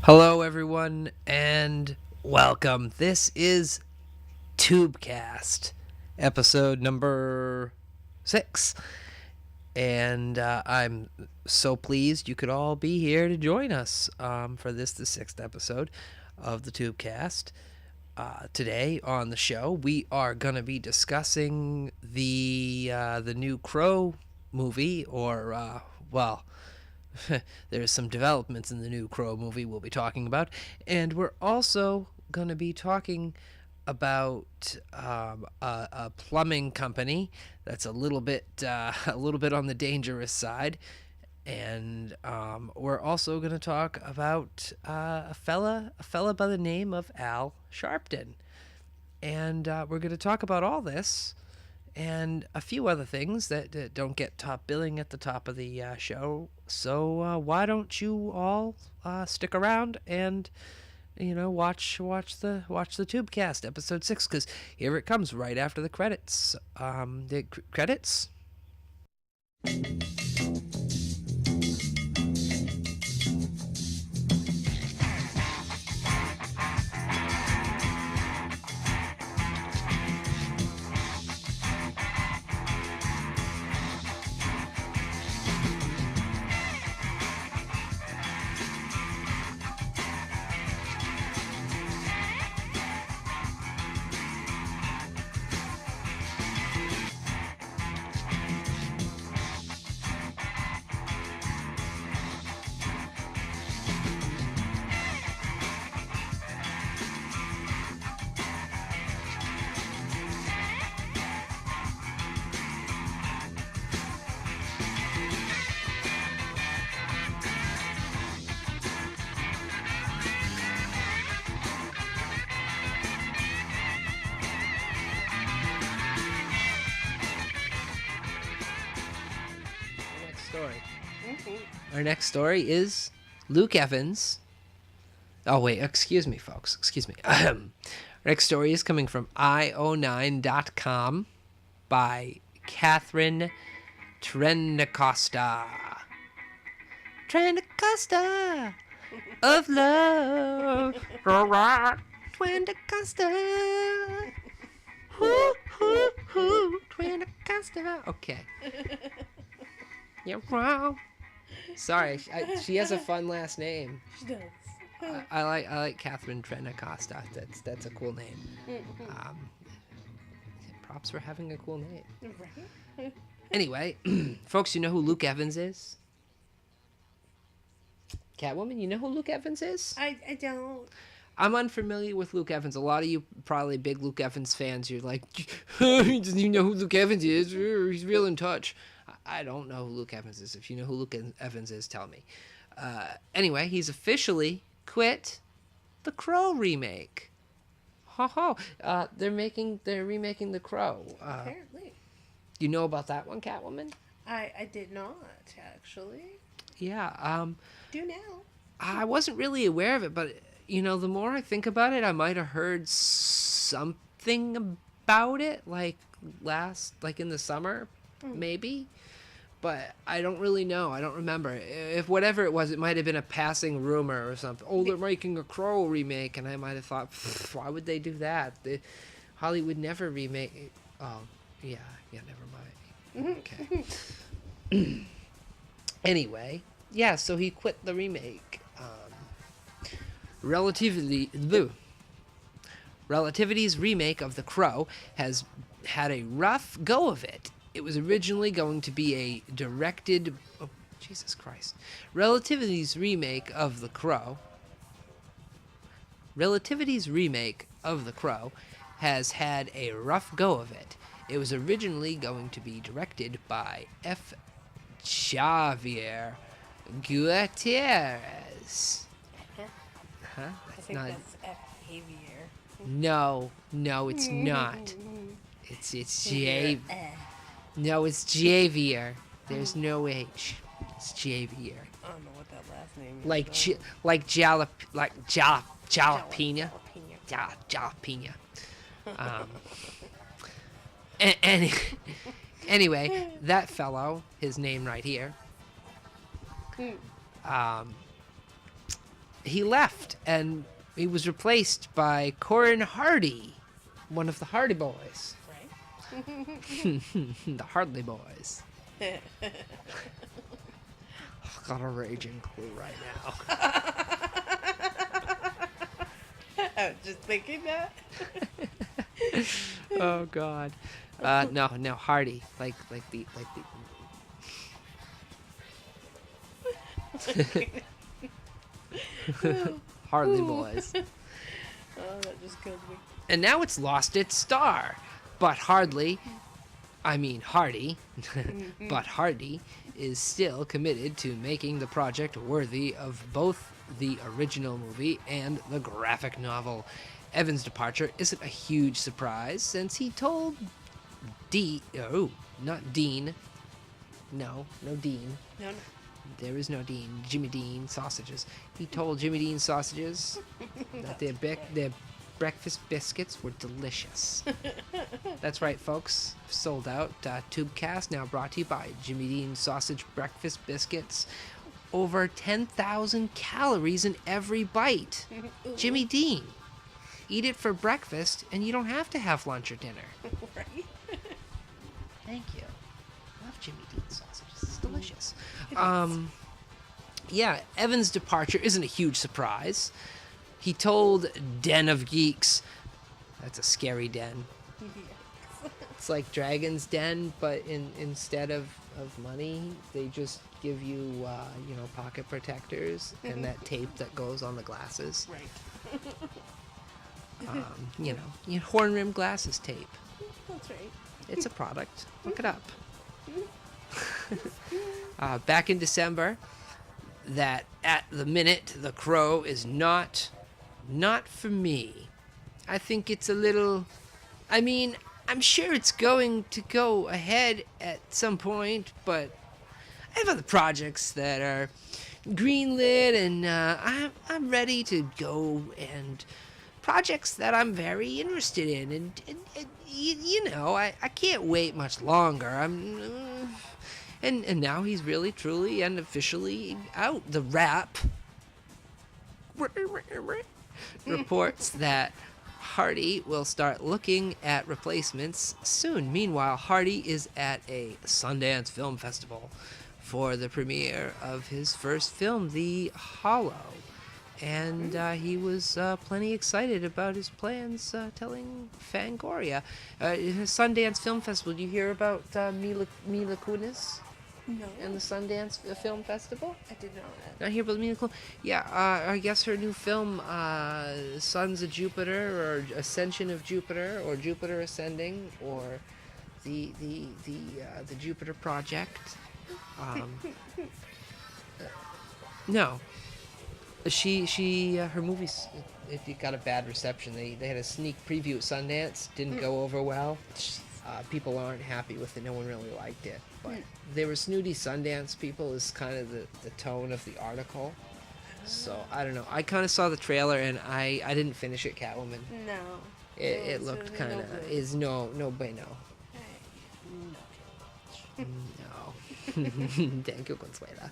Hello, everyone, and welcome. This is Tubecast, episode number 6. And I'm so pleased you could all be here to join us for the 6th episode of the Tubecast. Today on the show, we are going to be discussing the new Crow movie, or, there's some developments in the new Crow movie we'll be talking about, and we're also going to be talking about a plumbing company that's a little bit on the dangerous side, and we're also going to talk about a fella by the name of Al Sharpton, and we're going to talk about all this and a few other things that don't get top billing at the top of the show. So why don't you all stick around and watch the Tubecast episode 6, because here it comes right after the credits. The credits. Our next story is Luke Evans. Oh, wait, excuse me, folks. Excuse me. Our next story is coming from io9.com by Catherine Trendacosta. Trendacosta of love. Trendacosta. Trendacosta. Okay. You're wrong. Sorry, she has a fun last name. She does. I like Catherine Trendacosta. That's a cool name. Props for having a cool name. Right? Anyway, folks, you know who Luke Evans is? Catwoman, you know who Luke Evans is? I don't. I'm unfamiliar with Luke Evans. A lot of you probably big Luke Evans fans. You're like, he doesn't even know who Luke Evans is. He's real in touch. I don't know who Luke Evans is. If you know who Luke Evans is, tell me. Anyway, he's officially quit the Crow remake. They're remaking the Crow. Apparently. You know about that one, Catwoman? I did not, actually. Yeah. Do now. I wasn't really aware of it, but the more I think about it, I might have heard something about it, like in the summer, maybe. But I don't really know. I don't remember. If whatever it was, it might have been a passing rumor or something. Oh, they're making a Crow remake, and I might have thought, why would they do that? Hollywood never remake it. Oh, yeah, never mind. Okay. Anyway, yeah, so he quit the remake. Relativity's remake of The Crow has had a rough go of it. It was originally going to be a directed... Oh, Jesus Christ. Relativity's remake of The Crow has had a rough go of it. It was originally going to be directed by F. Javier Gutierrez. Huh? I think that's F. Javier. No, it's not. It's J. No, it's Javier. There's no H. It's Javier. I don't know what that last name is. Jalapeno. Jalapeno. Anyway, that fellow, his name right here, he left, and he was replaced by Corin Hardy, one of the Hardy Boys. Right? The Hardly Boys. I've got a raging clue right now. I was just thinking that. Oh God. No, Hardy, like the. Hardly Boys. Oh, that just killed me. And now it's lost its star. But Hardy, but Hardy is still committed to making the project worthy of both the original movie and the graphic novel. Evan's departure isn't a huge surprise since he told Dean. No Dean. No. There is no Dean. Jimmy Dean sausages. He told Jimmy Dean sausages that their breakfast biscuits were delicious. That's right, folks. Sold out. Tubecast now brought to you by Jimmy Dean sausage breakfast biscuits. Over 10,000 calories in every bite. Jimmy Dean. Eat it for breakfast, and you don't have to have lunch or dinner. Right? Thank you. I love Jimmy Dean sausages. It's delicious. It is. Yeah, Evan's departure isn't a huge surprise. He told Den of Geeks, that's a scary den. Yes. It's like Dragon's Den, but instead of money, they just give you, pocket protectors and that tape that goes on the glasses. Right. Horn rim glasses tape. That's right. It's a product. Look it up. Back in December, that at the minute, The Crow is not for me. I think it's a little... I'm sure it's going to go ahead at some point, but I have other projects that are greenlit, and I'm ready to go, and projects that I'm very interested in, and I can't wait much longer. And now he's really, truly, and officially out. The Wrap reports that Hardy will start looking at replacements soon. Meanwhile, Hardy is at a Sundance Film Festival for the premiere of his first film, The Hollow. And he was plenty excited about his plans telling Fangoria. In the Sundance Film Festival, do you hear about Mila Kunis? No. In the Sundance Film Festival? I did not. Not here, but Mila Kunis. Yeah, I guess her new film, Sons of Jupiter, or Ascension of Jupiter, or Jupiter Ascending, or the Jupiter Project. No. Her movies, it got a bad reception. They had a sneak preview at Sundance, didn't go over well. People aren't happy with it. No one really liked it. But they were snooty Sundance people is kind of the tone of the article. So, I don't know. I kind of saw the trailer, and I didn't finish it, Catwoman. No. It looked kind of... is no bueno. No. Thank you, Consuela.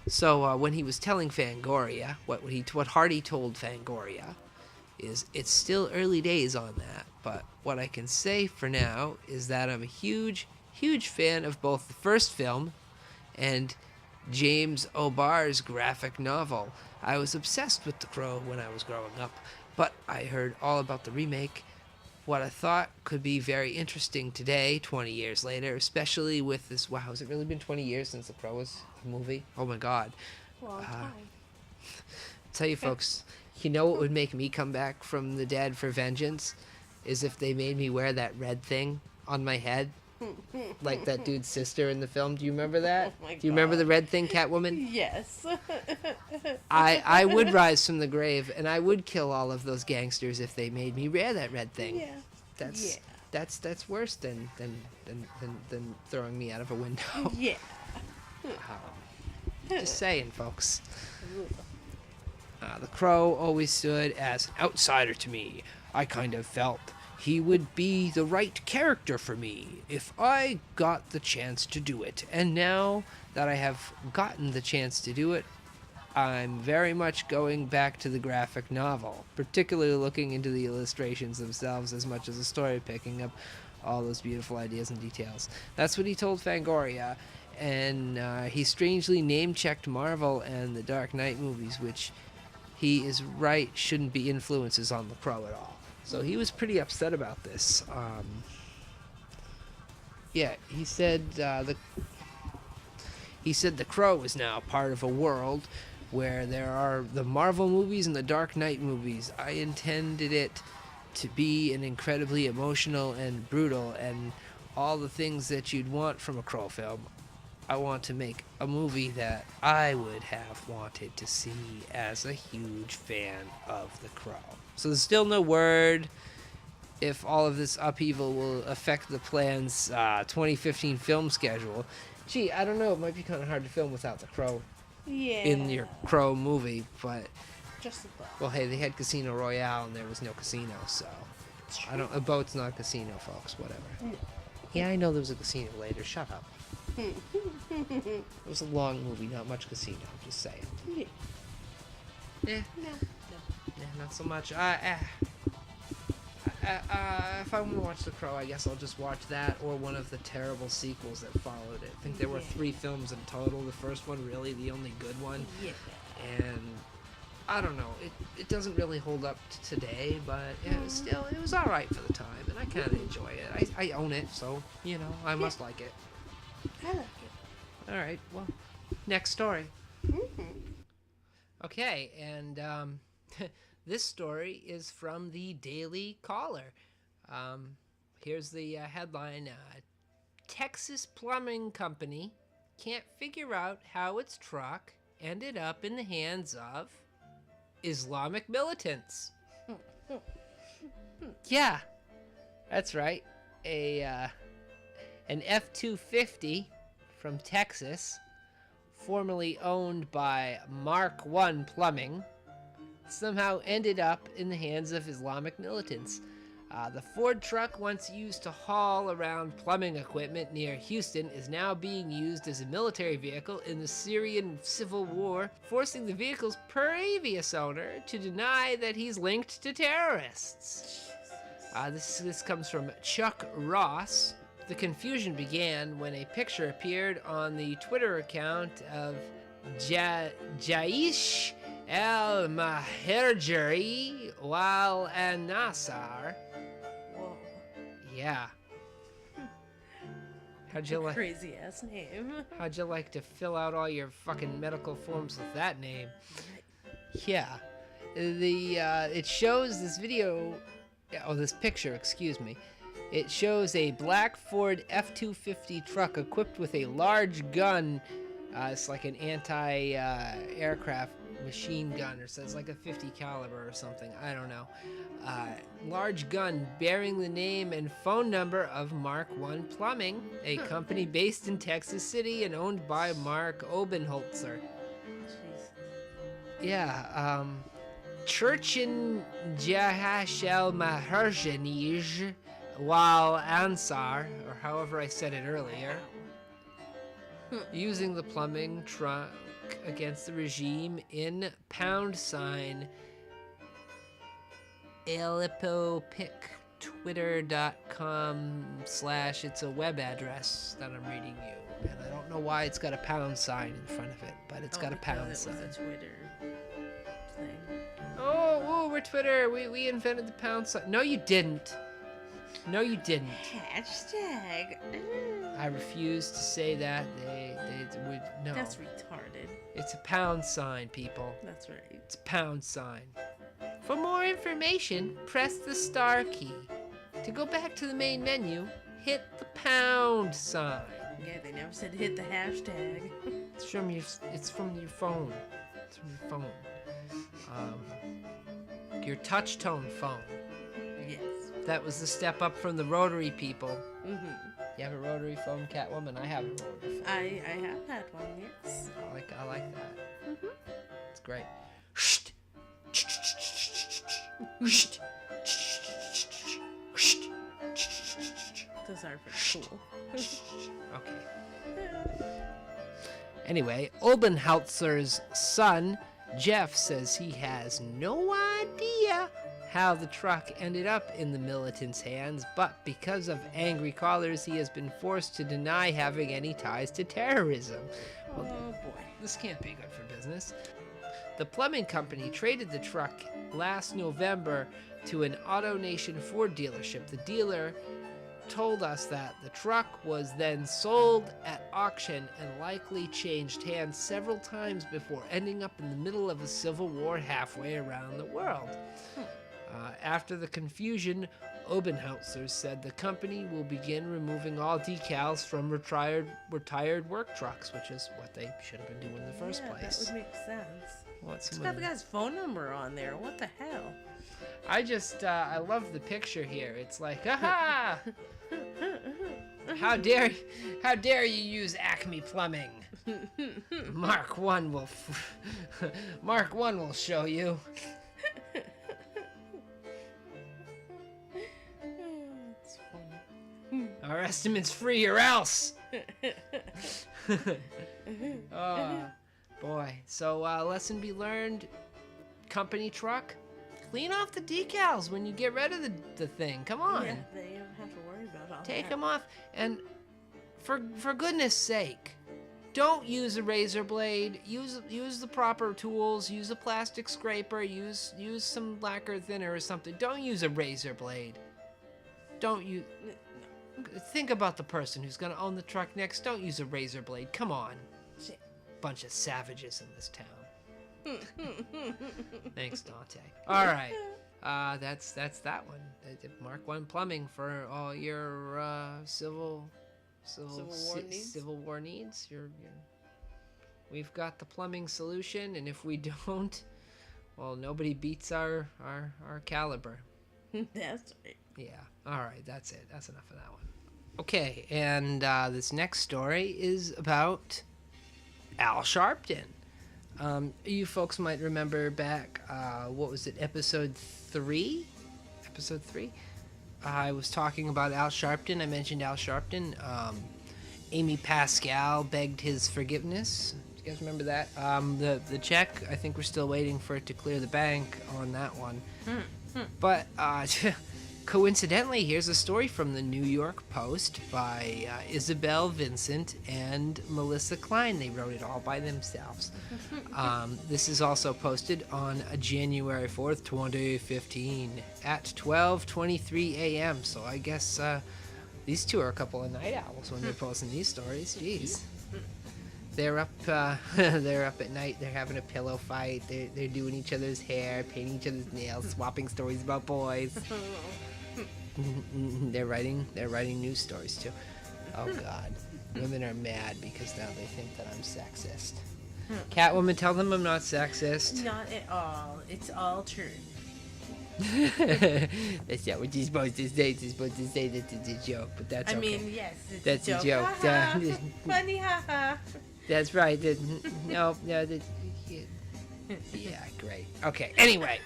So when he was telling Fangoria, what Hardy told Fangoria is it's still early days on that, but what I can say for now is that I'm a huge, huge fan of both the first film and James O'Barr's graphic novel. I was obsessed with The Crow when I was growing up, but I heard all about the remake. What I thought could be very interesting today, 20 years later, especially with this... Wow, has it really been 20 years since The Crow was a movie? Oh my God. Long time. Tell you folks, you know what would make me come back from the dead for vengeance? Is if they made me wear that red thing on my head. Like that dude's sister in the film. Do you remember that? Oh my Do you remember God. the red thing, Catwoman? Yes. I would rise from the grave, and I would kill all of those gangsters if they made me wear that red thing. Yeah. That's worse than throwing me out of a window. Yeah. Just saying, folks. The Crow always stood as an outsider to me. I kind of felt he would be the right character for me if I got the chance to do it. And now that I have gotten the chance to do it, I'm very much going back to the graphic novel, particularly looking into the illustrations themselves as much as the story, picking up all those beautiful ideas and details. That's what he told Fangoria, and he strangely name-checked Marvel and the Dark Knight movies, which he is right shouldn't be influences on The Crow at all. So he was pretty upset about this. He said The Crow is now part of a world where there are the Marvel movies and the Dark Knight movies. I intended it to be an incredibly emotional and brutal and all the things that you'd want from a Crow film. I want to make a movie that I would have wanted to see as a huge fan of The Crow. So there's still no word if all of this upheaval will affect the plan's 2015 film schedule. Gee, I don't know. It might be kind of hard to film without The Crow in your Crow movie, but Just a thought. well, hey, they had Casino Royale and there was no casino, so I don't. A boat's not a casino, folks. Whatever. Yeah, I know there was a casino later. Shut up. It was a long movie, not much casino. Just saying. Yeah. Yeah, No. not so much. If I want to watch The Crow, I guess I'll just watch that or one of the terrible sequels that followed it. I think there were 3 films in total. The first one really the only good one. Yeah. And I don't know. It doesn't really hold up to today, but it was all right for the time, and I kind of enjoy it. I own it, so I must like it. I like it. All right. Well, next story. Mm-hmm. Okay, and this story is from the Daily Caller. Here's the headline. Texas plumbing company can't figure out how its truck ended up in the hands of Islamic militants. Yeah, that's right. An F-250 from Texas, formerly owned by Mark I Plumbing, somehow ended up in the hands of Islamic militants. The Ford truck, once used to haul around plumbing equipment near Houston, is now being used as a military vehicle in the Syrian civil war, forcing the vehicle's previous owner to deny that he's linked to terrorists. This comes from Chuck Ross. The confusion began when a picture appeared on the Twitter account of Jaish al-Mahirjari Wal al-Nasar. Whoa. Yeah. How'd you like? Crazy ass name. How'd you like to fill out all your fucking medical forms with that name? Yeah. It shows this video. This picture. Excuse me. It shows a black Ford F-250 truck equipped with a large gun. It's like an anti-aircraft machine gun, or so it's like a 50 caliber or something. I don't know. Large gun bearing the name and phone number of Mark I Plumbing, a company based in Texas City and owned by Mark Obenholzer. Jeez. Yeah. Churchin Jahashel Maherjanij Wal Ansar, or however I said it earlier, using the plumbing truck against the regime in #Alipopic twitter.com/ it's a web address that I'm reading you, and I don't know why it's got a pound sign in front of it, but it's got a pound sign. It was a Twitter thing. Oh, we're Twitter. We invented the pound sign. No, you didn't. No, you didn't. Hashtag. I refuse to say that. They would no. That's retarded. It's a pound sign, people. That's right. It's a pound sign. For more information, press the star key. To go back to the main menu, hit the pound sign. Yeah, they never said hit the hashtag. It's from your phone. It's from your phone. Your touch tone phone. Yes. That was the step up from the rotary people. Mm-hmm. You have a rotary phone, Catwoman? I have a rotary phone. I have had one, yes. I like that. Mm-hmm. It's great. Those are pretty cool. Okay. Anyway, Obenhautzer's son, Jeff, says he has no idea how the truck ended up in the militants' hands, but because of angry callers, he has been forced to deny having any ties to terrorism. Well, Oh boy. this can't be good for business. The plumbing company traded the truck last November to an AutoNation Ford dealership. The dealer told us that the truck was then sold at auction and likely changed hands several times before ending up in the middle of a civil war halfway around the world. After the confusion, Obenhauser said the company will begin removing all decals from retired work trucks, which is what they should have been doing in the first place. That would make sense. What's It's got the guy's phone number on there. What the hell? I love the picture here. It's like, aha! How dare you use Acme Plumbing? Mark 1 will Mark 1 will show you. It's funny. Our estimate's free or else. Oh, boy. So, lesson be learned, company truck, clean off the decals when you get rid of the thing. Come on. Yeah, they don't have to worry about all Take that. them off. And for goodness sake, don't use a razor blade. Use the proper tools. Use a plastic scraper. Use some lacquer thinner or something. Don't use a razor blade. Don't use... Think about the person who's going to own the truck next. Don't use a razor blade. Come on. Shit. Bunch of savages in this town. Thanks, Dante. All right. That's that one. Mark 1 Plumbing for all your Civil War needs. We've got the plumbing solution, and if we don't, well, nobody beats our caliber. That's right. Yeah. All right. That's it. That's enough of that one. Okay. And this next story is about Al Sharpton. You folks might remember back, what was it, episode 3? Episode 3? I was talking about Al Sharpton. I mentioned Al Sharpton. Amy Pascal begged his forgiveness. Do you guys remember that? The check, I think we're still waiting for it to clear the bank on that one. But coincidentally, here's a story from the New York Post by Isabel Vincent and Melissa Klein. They wrote it all by themselves. This is also posted on January 4th, 2015 at 12:23 a.m. So I guess these two are a couple of night owls when they're posting these stories. Jeez. They're up at night. They're having a pillow fight. They're doing each other's hair, painting each other's nails, swapping stories about boys. They're writing news stories too. Oh God, women are mad because now they think that I'm sexist. Catwoman, tell them I'm not sexist. Not at all. It's all true. That's not what you're supposed to say. You're supposed to say that it's a joke, but that's I okay. mean, yes, it's That's a a joke. joke. Ha ha. Funny, haha. That's right. No. Yeah, great. Okay, anyway.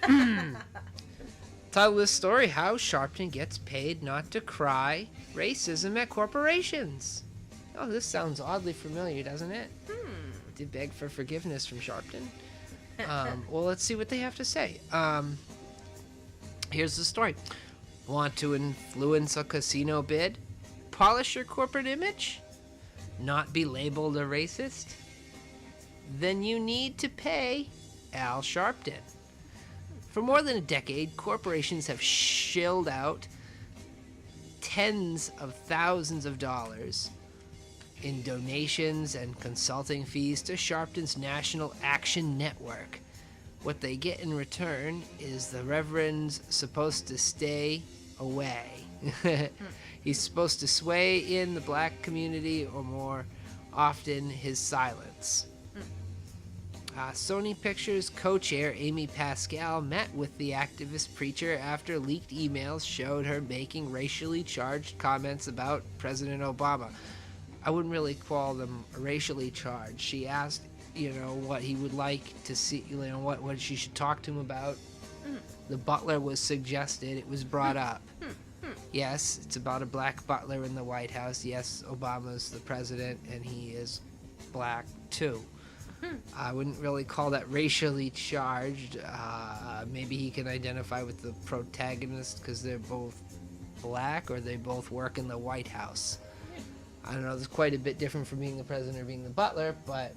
Title of this story, How Sharpton Gets Paid Not to Cry, Racism at Corporations. Oh, this sounds oddly familiar, doesn't it? Did beg for forgiveness from Sharpton. Well, let's see what they have to say. Here's the story. Want to influence a casino bid? Polish your corporate image? Not be labeled a racist? Then you need to pay Al Sharpton. For more than a decade, corporations have shelled out tens of thousands of dollars in donations and consulting fees to Sharpton's National Action Network. What they get in return is the Reverend's supposed to stay away. He's supposed to sway in the black community, or more often, his silence. Sony Pictures co-chair Amy Pascal met with the activist preacher after leaked emails showed her making racially charged comments about President Obama. I wouldn't really call them racially charged. She asked, what he would like to see, what she should talk to him about. The butler was suggested. It was brought up. Yes, it's about a black butler in the White House. Yes, Obama's the president, and he is black too. I wouldn't really call that racially charged. Maybe he can identify with the protagonist because they're both black or they both work in the White House. I don't know, there's quite a bit different from being the president or being the butler, but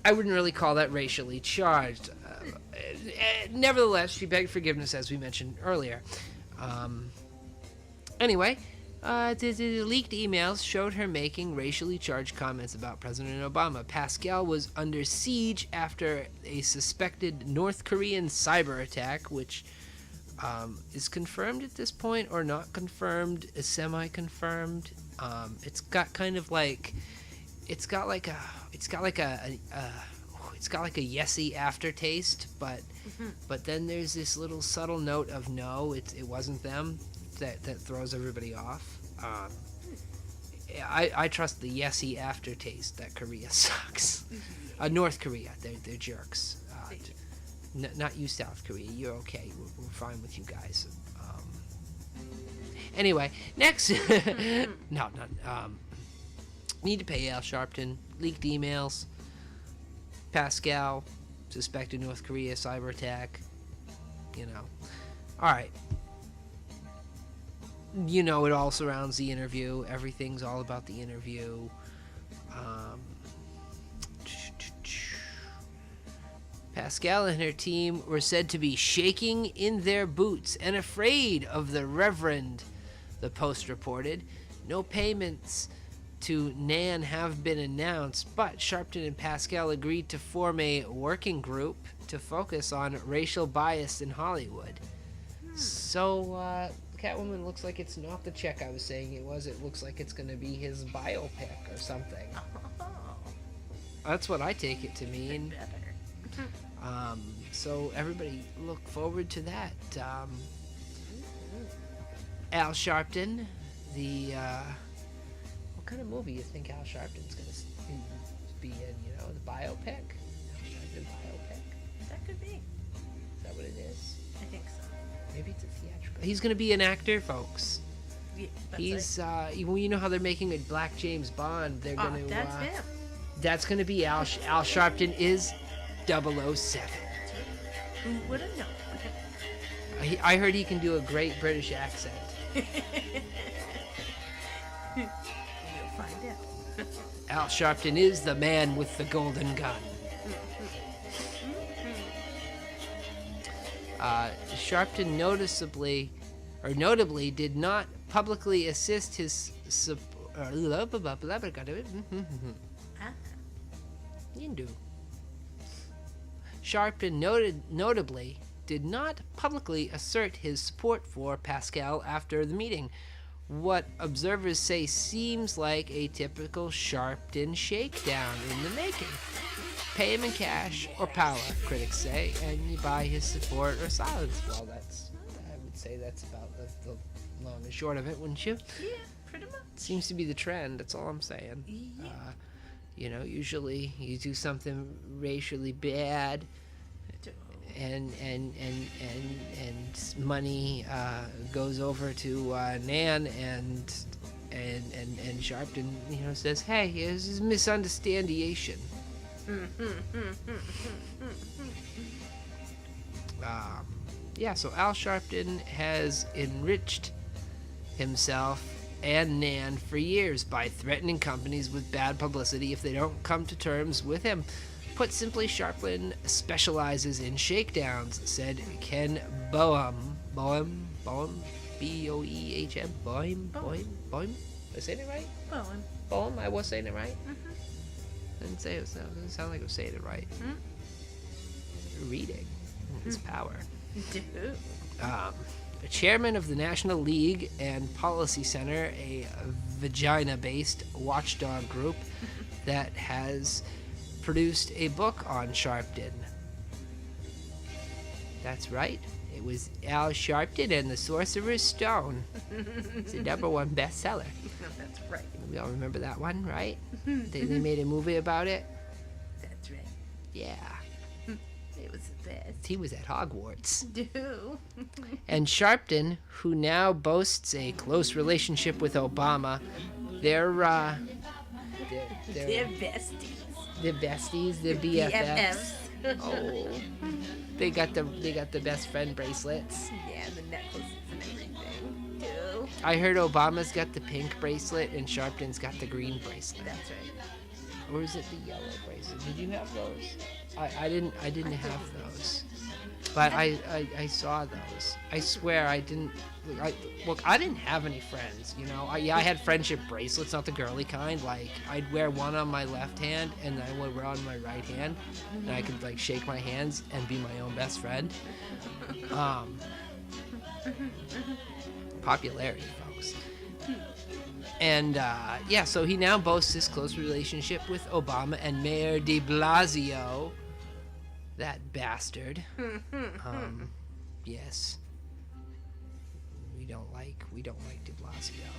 I wouldn't really call that racially charged. Nevertheless, she begged forgiveness, as we mentioned earlier. Anyway, the leaked emails showed her making racially charged comments about President Obama. Pascal was under siege after a suspected North Korean cyber attack, which is confirmed at this point or not confirmed, is semi-confirmed. It's got like a yesy aftertaste, but then there's this little subtle note of no, it wasn't them that throws everybody off. I trust the yesy aftertaste that Korea sucks. North Korea, they're jerks. Not you, South Korea. You're okay. We're fine with you guys. Anyway, next. Need to pay Al Sharpton. Leaked emails. Pascal, suspected North Korea cyber attack. All right. It all surrounds the interview. Everything's all about the interview. Pascal and her team were said to be shaking in their boots and afraid of the Reverend, the Post reported. No payments to Nan have been announced, but Sharpton and Pascal agreed to form a working group to focus on racial bias in Hollywood. So, Catwoman looks like it's not the check I was saying it was. It looks like it's going to be his biopic or something. That's what I take it to mean. So everybody look forward to that. Al Sharpton, what kind of movie you think Al Sharpton's going to be in? The biopic? Al Sharpton biopic? That could be. Is that what it is? I think so. Maybe it's a theatrical. He's going to be an actor, folks. Yeah, He's, you know how they're making a Black James Bond? They're going to. That's him. That's going to be Al Sharpton is 007. Who would have known? I heard he can do a great British accent. We'll find out. Al Sharpton is the man with the golden gun. Sharpton notably did not publicly assist his Sharpton notably did not publicly assert his support for Pascal after the meeting. What observers say seems like a typical Sharpton shakedown in the making. Pay him in cash or power, critics say, and you buy his support or silence. Well, I would say that's about the long and short of it, wouldn't you? Yeah, pretty much. Seems to be the trend, that's all I'm saying. Yeah. Usually you do something racially bad, and money goes over to Nan, and Sharpton says, hey, this is misunderstanding. So Al Sharpton has enriched himself and Nan for years by threatening companies with bad publicity if they don't come to terms with him. Put simply, Sharpton specializes in shakedowns, said Ken Boehm. B-O-E-H-M. Boehm? Did I say it right? Boehm, I was saying it right? Didn't say it. Doesn't sound like I was saying it right. Reading is power. Chairman of the National League and Policy Center, a vagina-based watchdog group that has produced a book on Sharpton. That's right. It was Al Sharpton and the Sorcerer's Stone. It's a #1 bestseller. That's right. We all remember that one, right? They made a movie about it. That's right. Yeah. It was the best. He was at Hogwarts. Do. And Sharpton, who now boasts a close relationship with Obama, they're They're besties. the besties, the BFFs. BFFs. Oh, they got the best friend bracelets. Yeah, the necklaces and everything. Do. I heard Obama's got the pink bracelet and Sharpton's got the green bracelet. That's right. Or is it the yellow bracelet? Did you have those? I didn't have those. But I saw those. I swear I didn't. Look, I didn't have any friends, you know. I had friendship bracelets, not the girly kind. Like, I'd wear one on my left hand, and I would wear on my right hand, and I could, like, shake my hands and be my own best friend. Popularity, folks. And, yeah, so he now boasts this close relationship with Obama and Mayor de Blasio. That bastard. Yes. We don't like de Blasio.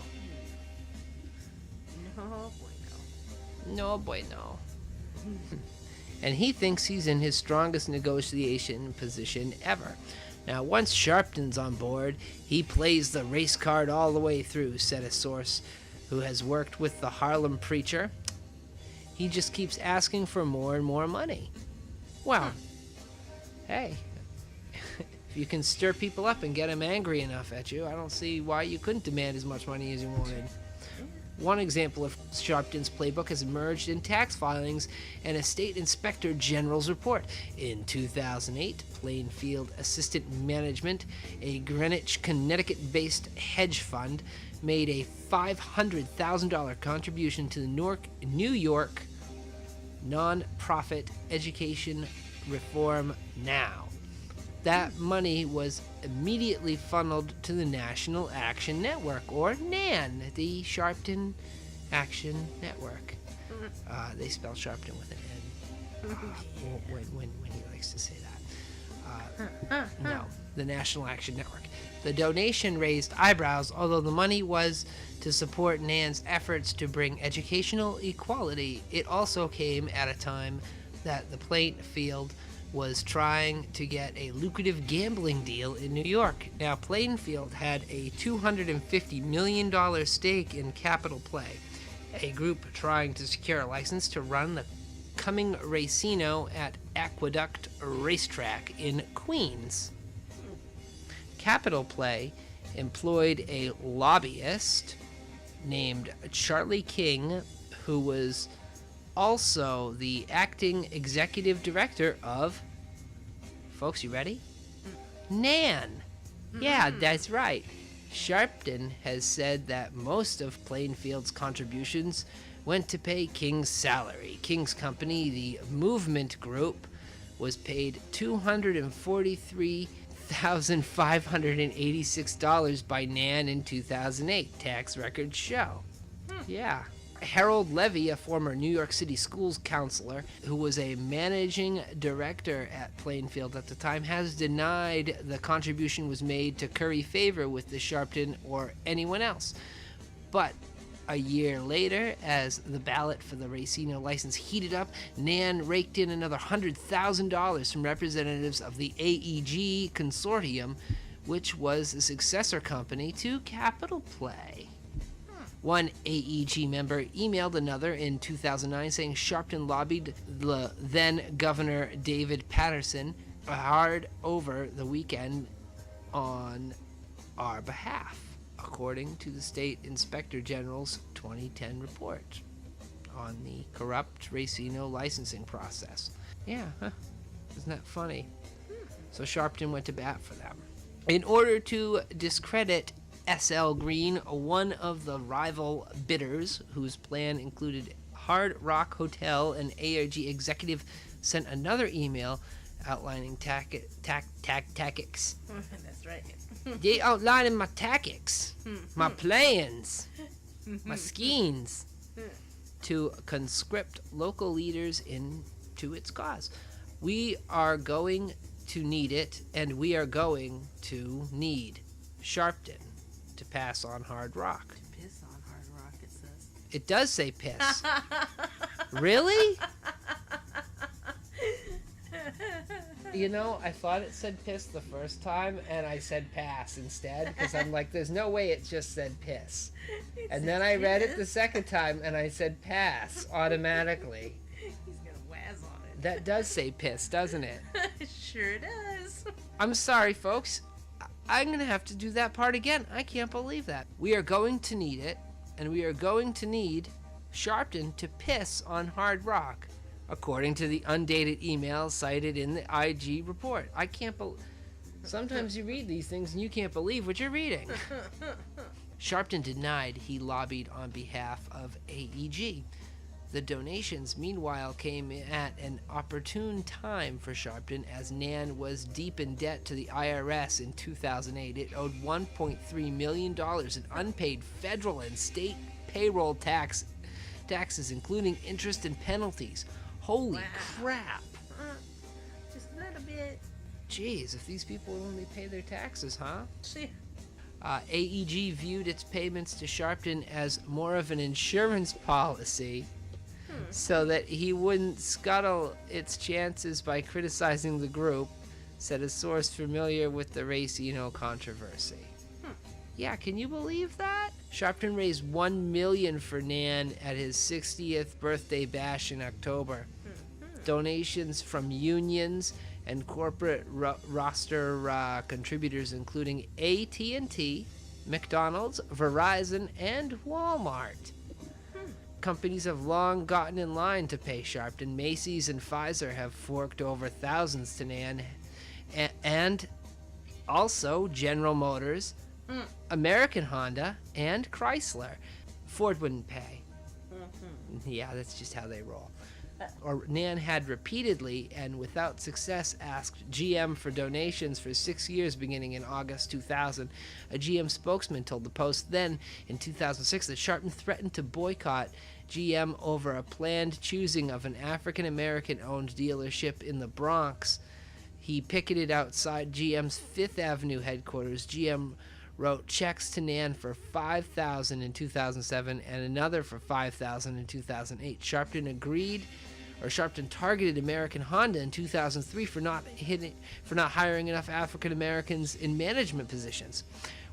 No bueno. No bueno. And he thinks he's in his strongest negotiation position ever. Now, once Sharpton's on board, he plays the race card all the way through, said a source who has worked with the Harlem preacher. He just keeps asking for more and more money. Well, hey, if you can stir people up and get them angry enough at you, I don't see why you couldn't demand as much money as you wanted. One example of Sharpton's playbook has emerged in tax filings and a state inspector general's report. In 2008, Plainfield Assistant Management, a Greenwich, Connecticut-based hedge fund, made a $500,000 contribution to the New York non-profit Education Reform Now. That money was immediately funneled to the National Action Network, or NAN, the Sharpton Action Network. They spell Sharpton with an N when he likes to say that. No, the National Action Network. The donation raised eyebrows, although the money was to support NAN's efforts to bring educational equality. It also came at a time that the Plainfield was trying to get a lucrative gambling deal in New York. Now, Plainfield had a $250 million stake in Capital Play, a group trying to secure a license to run the coming racino at Aqueduct Racetrack in Queens. Capital Play employed a lobbyist named Charlie King, who was also the acting executive director of, folks, you ready? NAN. Yeah, that's right. Sharpton has said that most of Plainfield's contributions went to pay King's salary. King's company, the Movement Group, was paid $243,586 by NAN in 2008, tax records show. Yeah. Harold Levy, a former New York City schools counselor who was a managing director at Plainfield at the time, has denied the contribution was made to curry favor with the Sharpton or anyone else. But a year later, as the ballot for the racino license heated up, NAN raked in another $100,000 from representatives of the AEG consortium, which was the successor company to Capital Play. One AEG member emailed another in 2009 saying Sharpton lobbied the then Governor David Patterson hard over the weekend on our behalf, according to the State Inspector General's 2010 report on the corrupt racino licensing process. Yeah, isn't that funny? So Sharpton went to bat for them. In order to discredit S.L. Green, one of the rival bidders, whose plan included Hard Rock Hotel, and ARG executive sent another email outlining tactics. That's right. They outlining my tactics, my plans, my schemes to conscript local leaders into its cause. We are going to need it, and we are going to need Sharpton to pass on Hard Rock. Piss on Hard Rock, it says. It does say piss. Really? You know, I thought it said piss the first time, and I said pass instead, because I'm like, there's no way it just said piss. And then I read it the second time, and I said pass automatically. He's gonna wazz on it. That does say piss, doesn't it? It sure does. I'm sorry, folks. I'm going to have to do that part again. I can't believe that. We are going to need it, and we are going to need Sharpton to piss on Hard Rock, according to the undated email cited in the IG report. I can't believe... Sometimes you read these things and you can't believe what you're reading. Sharpton denied he lobbied on behalf of AEG. The donations, meanwhile, came at an opportune time for Sharpton, as Nan was deep in debt to the IRS in 2008. It owed $1.3 million in unpaid federal and state payroll taxes, including interest and penalties. Holy crap. Just a little bit. Jeez, if these people would only pay their taxes, huh? See. AEG viewed its payments to Sharpton as more of an insurance policy, so that he wouldn't scuttle its chances by criticizing the group, said a source familiar with the Racino controversy. Yeah, can you believe that? Sharpton raised $1 million for Nan at his 60th birthday bash in October. Donations from unions and corporate roster contributors, including AT&T, McDonald's, Verizon, and Walmart. Companies have long gotten in line to pay Sharpton. Macy's and Pfizer have forked over thousands to Nan, and also General Motors, American Honda, and Chrysler. Ford wouldn't pay. Yeah, that's just how they roll. Or Nan had repeatedly and without success asked GM for donations for 6 years beginning in August 2000. A GM spokesman told the Post then in 2006 that Sharpton threatened to boycott GM over a planned choosing of an African-American owned dealership in the Bronx. He picketed outside GM's Fifth Avenue headquarters. GM wrote checks to Nan for $5,000 in 2007 and another for $5,000 in 2008. Sharpton targeted American Honda in 2003 for not hiring enough African Americans in management positions.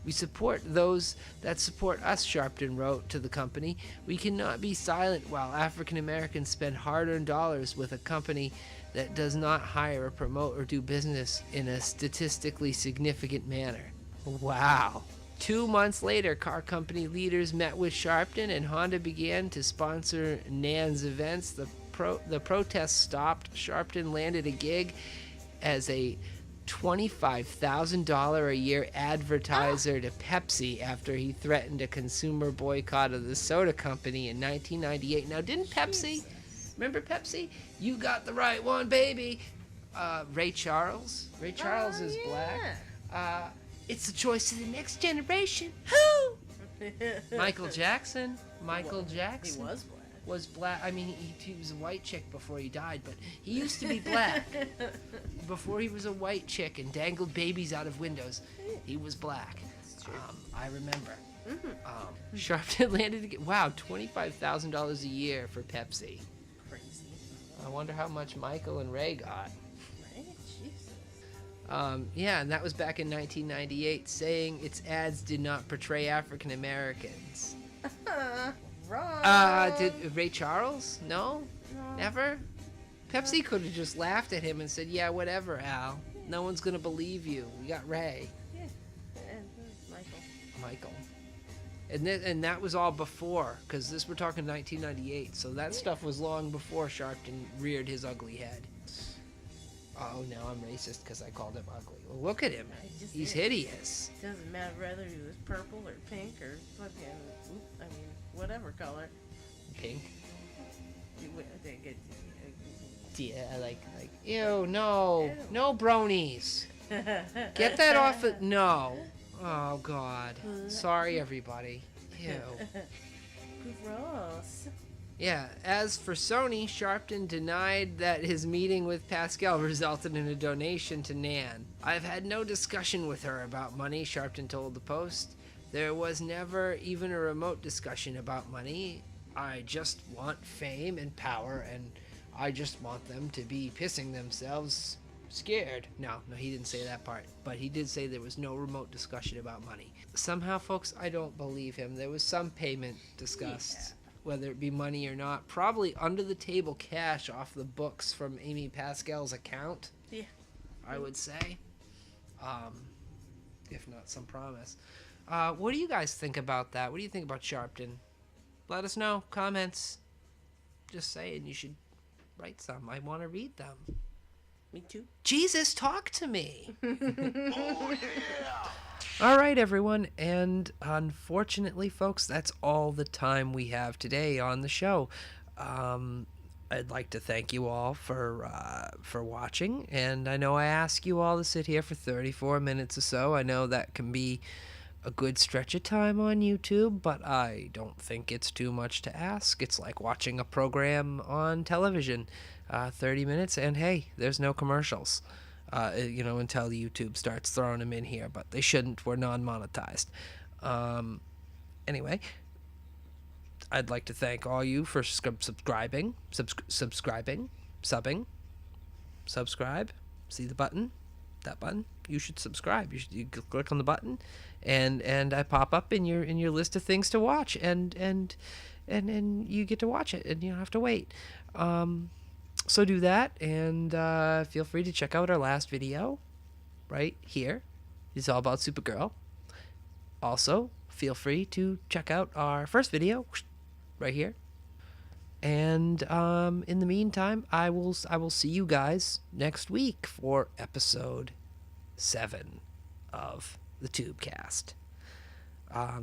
We support those that support us, Sharpton wrote to the company. We cannot be silent while African Americans spend hard-earned dollars with a company that does not hire or promote or do business in a statistically significant manner. Wow. 2 months later, car company leaders met with Sharpton, and Honda began to sponsor Nan's events. The protests stopped. Sharpton landed a gig as a $25,000 a year advertiser to Pepsi after he threatened a consumer boycott of the soda company in 1998. Now, didn't Pepsi, remember Pepsi? You got the right one, baby. Ray Charles. Ray Charles is black. It's the choice of the next generation. Who? Michael Jackson. He was black. I mean, he was a white chick before he died, but he used to be black. Before he was a white chick and dangled babies out of windows, he was black. I remember. Sharpton landed again. Wow, $25,000 a year for Pepsi. Crazy. I wonder how much Michael and Ray got. Right? Jesus. Yeah, and that was back in 1998, saying its ads did not portray African Americans. Wrong. Did Ray Charles? No? Never? Pepsi could have just laughed at him and said, yeah, whatever, Al. No one's going to believe you. We got Ray. Yeah. And Michael. And that was all before, because we're talking 1998, so that stuff was long before Sharpton reared his ugly head. Oh, now I'm racist because I called him ugly. Well, look at him. He's hideous. Doesn't matter whether he was purple or pink or fucking, whatever color. Pink? Yeah, like, ew, no. Ew. No bronies. Get that off of, no. Oh, God. Sorry, everybody. Ew. Gross. Yeah, as for Sony, Sharpton denied that his meeting with Pascal resulted in a donation to Nan. I've had no discussion with her about money, Sharpton told the Post. There was never even a remote discussion about money. I just want fame and power, and I just want them to be pissing themselves scared. No, he didn't say that part. But he did say there was no remote discussion about money. Somehow, folks, I don't believe him. There was some payment discussed, whether it be money or not. Probably under the table cash off the books from Amy Pascal's account. Yeah. I would say. If not some promise. What do you guys think about that? What do you think about Sharpton? Let us know. Comments. Just saying, you should write some. I want to read them. Me too. Jesus, talk to me. Oh, yeah. All right, everyone. And unfortunately, folks, that's all the time we have today on the show. I'd like to thank you all for watching. And I know I ask you all to sit here for 34 minutes or so. I know that can be a good stretch of time on YouTube, but I don't think it's too much to ask. It's like watching a program on television. 30 minutes, and hey, there's no commercials, until YouTube starts throwing them in here, but they shouldn't. We're non-monetized. Anyway, I'd like to thank all you for subscribing, subbing, subscribe. See the button? That button? You should subscribe. You click on the button, and I pop up in your list of things to watch, and you get to watch it, and you don't have to wait. So do that, and feel free to check out our last video right here. It's all about Supergirl. Also, feel free to check out our first video right here. And in the meantime, I will see you guys next week for episode 7 of the Tubecast.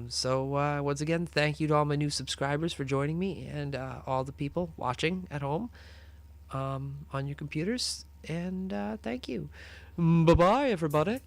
So once again, thank you to all my new subscribers for joining me, and all the people watching at home. On your computers, and thank you. Bye-bye, everybody.